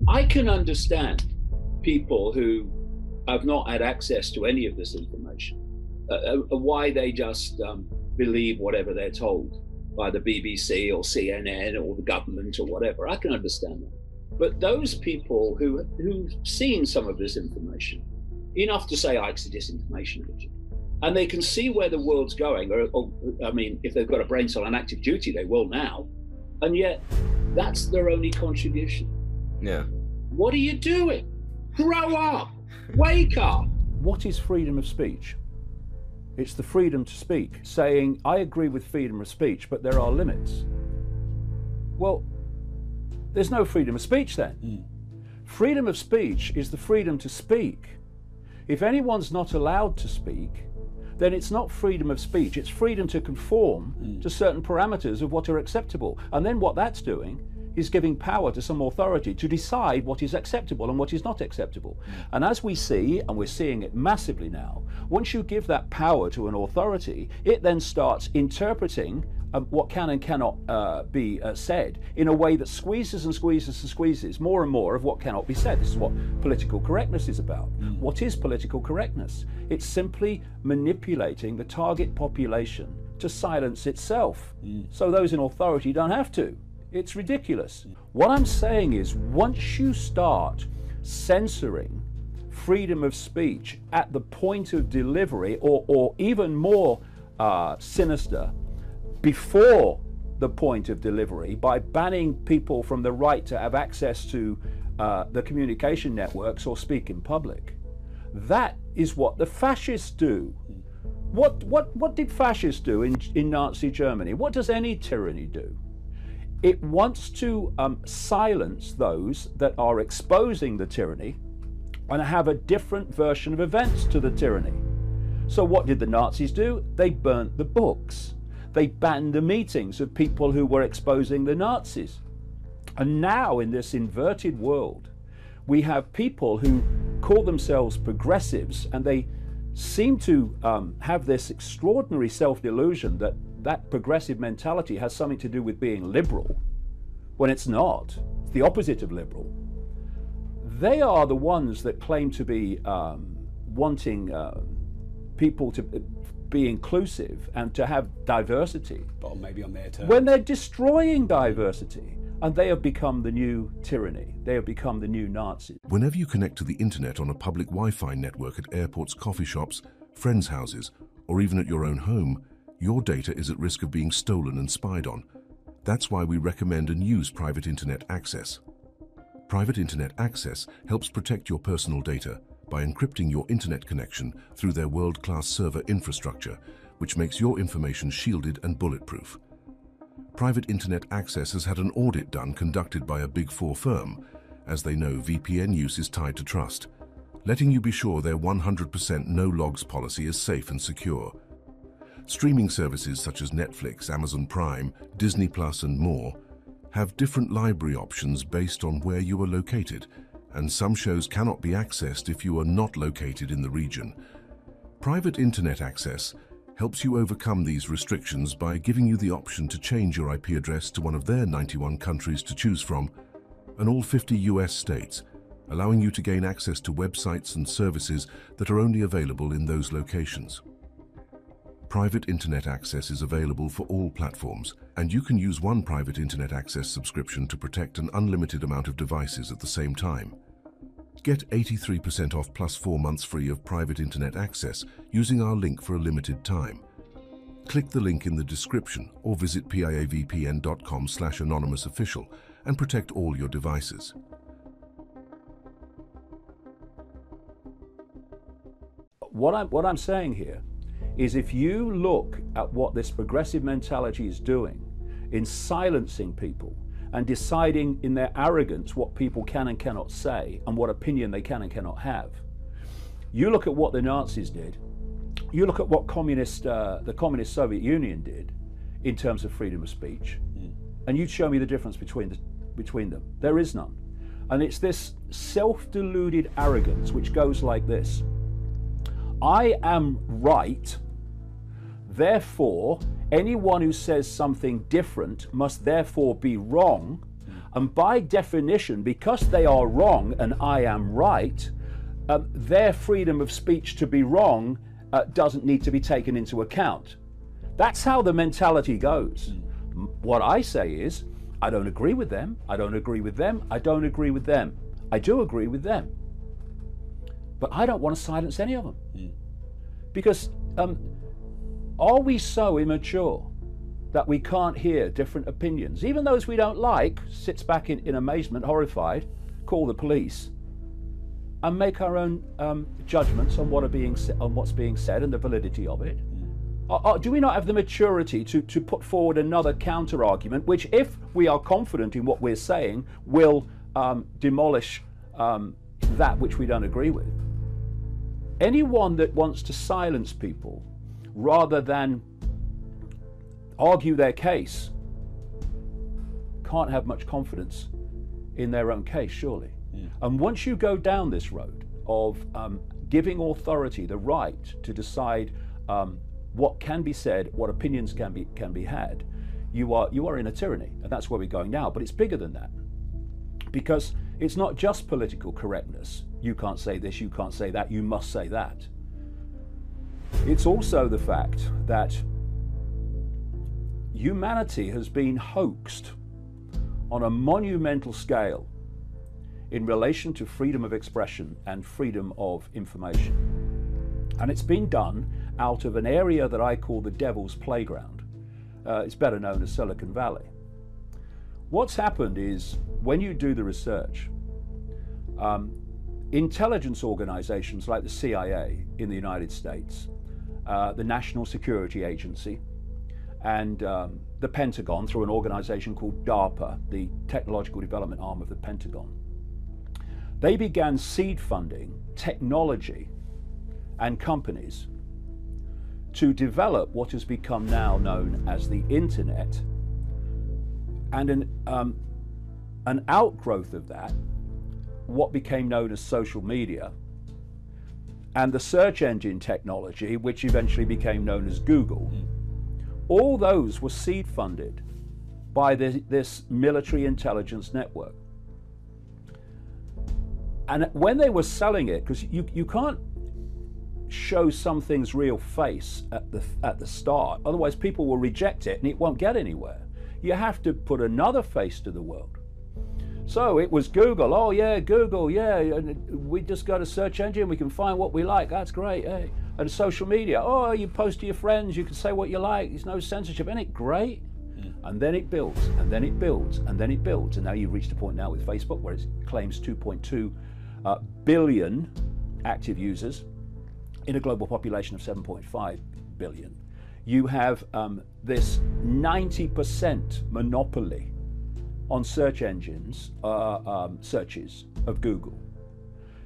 I can understand people who have not had access to any of this information, why they just believe whatever they're told by the BBC or CNN or the government or whatever. I can understand that. But those people who've seen some of this information, enough to say Ike's a disinformation agent, and they can see where the world's going, or I mean, if they've got a brain cell on active duty, they will now, and yet that's their only contribution. Yeah. What are you doing? Grow up! Wake up! What is freedom of speech? It's the freedom to speak, saying, I agree with freedom of speech, but there are limits. Well, there's no freedom of speech then. Freedom of speech is the freedom to speak. If anyone's not allowed to speak, then it's not freedom of speech, it's freedom to conform to certain parameters of what are acceptable. And then what that's doing is giving power to some authority to decide what is acceptable and what is not acceptable. And as we see, and we're seeing it massively now, once you give that power to an authority, it then starts interpreting what can and cannot be said in a way that squeezes and squeezes and squeezes more and more of what cannot be said. This is what political correctness is about. What is political correctness? It's simply manipulating the target population to silence itself, so those in authority don't have to. It's ridiculous. What I'm saying is, once you start censoring freedom of speech at the point of delivery, or even more sinister, before the point of delivery, by banning people from the right to have access to the communication networks or speak in public, that is what the fascists do. What did fascists do in Nazi Germany? What does any tyranny do? It wants to silence those that are exposing the tyranny and have a different version of events to the tyranny. So what did the Nazis do? They burnt the books. They banned the meetings of people who were exposing the Nazis. And now in this inverted world, we have people who call themselves progressives, and they seem to have this extraordinary self-delusion that progressive mentality has something to do with being liberal, when it's not. It's the opposite of liberal. They are the ones that claim to be wanting people to be inclusive and to have diversity. But maybe on their terms. When they're destroying diversity, and they have become the new tyranny. They have become the new Nazis. Whenever you connect to the internet on a public Wi-Fi network at airports, coffee shops, friends' houses, or even at your own home, your data is at risk of being stolen and spied on. That's why we recommend and use private internet access. Private internet access helps protect your personal data by encrypting your internet connection through their world-class server infrastructure, which makes your information shielded and bulletproof. Private internet access has had an audit done conducted by a Big Four firm, as they know VPN use is tied to trust, letting you be sure their 100% no-logs policy is safe and secure. Streaming services such as Netflix, Amazon Prime, Disney Plus and more have different library options based on where you are located, and some shows cannot be accessed if you are not located in the region. Private internet access helps you overcome these restrictions by giving you the option to change your IP address to one of their 91 countries to choose from, and all 50 US states, allowing you to gain access to websites and services that are only available in those locations. Private internet access is available for all platforms, and you can use one private internet access subscription to protect an unlimited amount of devices at the same time. Get 83% off plus 4 months free of private internet access using our link for a limited time. Click the link in the description or visit piavpn.com/anonymousofficial and protect all your devices. What I'm saying here is, if you look at what this progressive mentality is doing in silencing people and deciding in their arrogance what people can and cannot say and what opinion they can and cannot have, you look at what the Nazis did, you look at what the communist Soviet Union did in terms of freedom of speech, and you'd show me the difference between them. There is none. And it's this self-deluded arrogance which goes like this: I am right, therefore anyone who says something different must therefore be wrong, And by definition, because they are wrong and I am right, their freedom of speech to be wrong doesn't need to be taken into account. That's how the mentality goes. What I say is, I don't agree with them, I don't agree with them, I don't agree with them. I do agree with them. But I don't want to silence any of them. Because are we so immature that we can't hear different opinions? Even those we don't like, sits back in amazement, horrified, call the police, and make our own judgments on what's being said and the validity of it. Do we not have the maturity to put forward another counter argument, which, if we are confident in what we're saying, will demolish that which we don't agree with? Anyone that wants to silence people rather than argue their case can't have much confidence in their own case, surely. And once you go down this road of giving authority the right to decide what can be said, what opinions can be had, you are in a tyranny, and that's where we're going now. But it's bigger than that, because it's not just political correctness. You can't say this, you can't say that, you must say that. It's also the fact that humanity has been hoaxed on a monumental scale in relation to freedom of expression and freedom of information. And it's been done out of an area that I call the devil's playground. It's better known as Silicon Valley. What's happened is, when you do the research, intelligence organizations like the CIA in the United States, the National Security Agency, and the Pentagon, through an organization called DARPA, the technological development arm of the Pentagon, they began seed funding technology and companies to develop what has become now known as the internet, and an outgrowth of that, what became known as social media, and the search engine technology, which eventually became known as Google. All those were seed funded by this military intelligence network. And when they were selling it, because you can't show something's real face at the start, otherwise people will reject it and it won't get anywhere. You have to put another face to the world. So it was Google. Oh yeah, Google, yeah, we just got a search engine, we can find what we like, that's great, hey. And social media, oh, you post to your friends, you can say what you like, there's no censorship, isn't it great? And then it builds, and then it builds, and then it builds, and now you've reached a point now with Facebook where it claims 2.2 billion active users in a global population of 7.5 billion. You have this 90% monopoly on search engines, searches of Google.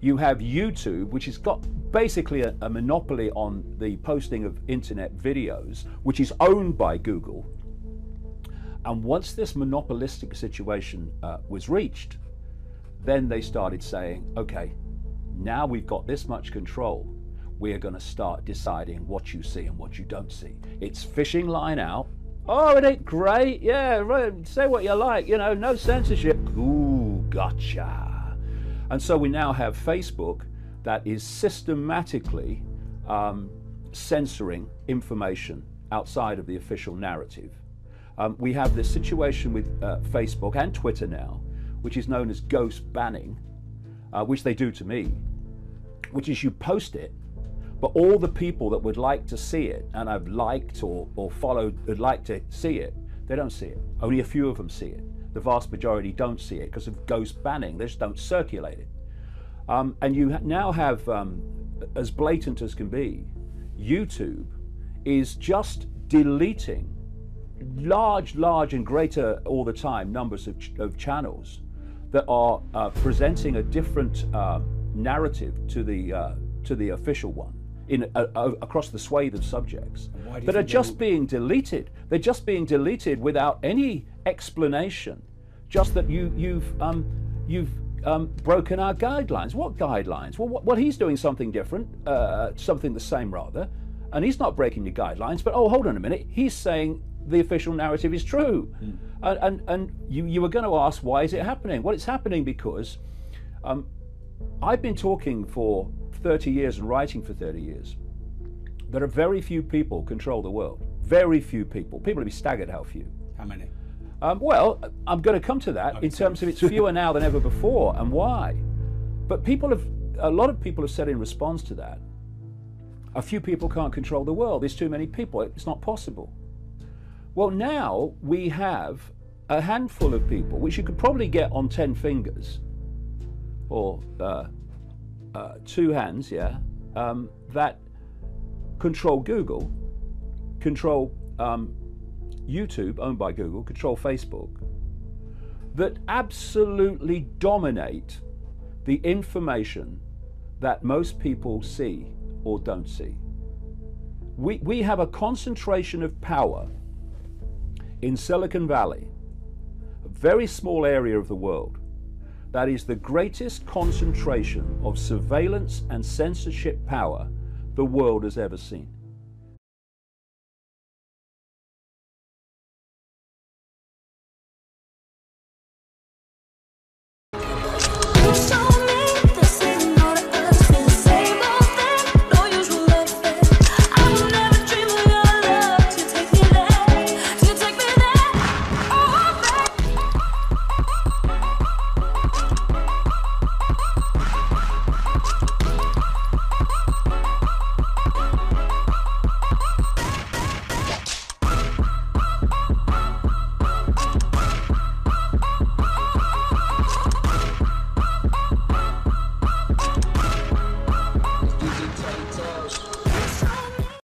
You have YouTube, which has got basically a monopoly on the posting of internet videos, which is owned by Google. And once this monopolistic situation was reached, then they started saying, okay, now we've got this much control, we're going to start deciding what you see and what you don't see. It's fishing line out. Oh, it ain't great? Yeah, right, say what you like, you know, no censorship. Ooh, gotcha. And so we now have Facebook that is systematically censoring information outside of the official narrative. We have this situation with Facebook and Twitter now, which is known as ghost banning, which they do to me, which is you post it, but all the people that would like to see it, and I've liked or followed, would like to see it, they don't see it. Only a few of them see it. The vast majority don't see it because of ghost banning. They just don't circulate it. And you now have, as blatant as can be, YouTube is just deleting large and greater all the time numbers of channels that are presenting a different narrative to the official one across the swathe of subjects that are just being deleted. They're just being deleted without any explanation. Just that you've broken our guidelines. What guidelines? Well, he's doing something different, something the same rather, and he's not breaking the guidelines. But oh, hold on a minute, he's saying the official narrative is true. And you were going to ask, why is it happening? Well, it's happening because I've been talking for 30 years and writing for 30 years. There are very few people control the world. Very few people. People will be staggered how few. How many? Well, I'm going to come to that in terms of it's fewer now than ever before, and why. But a lot of people have said in response to that, a few people can't control the world. There's too many people. It's not possible. Well, now we have a handful of people, which you could probably get on 10 fingers, or 2 hands, that control Google, control YouTube, owned by Google, control Facebook, that absolutely dominate the information that most people see or don't see. We have a concentration of power in Silicon Valley, a very small area of the world, that is the greatest concentration of surveillance and censorship power the world has ever seen.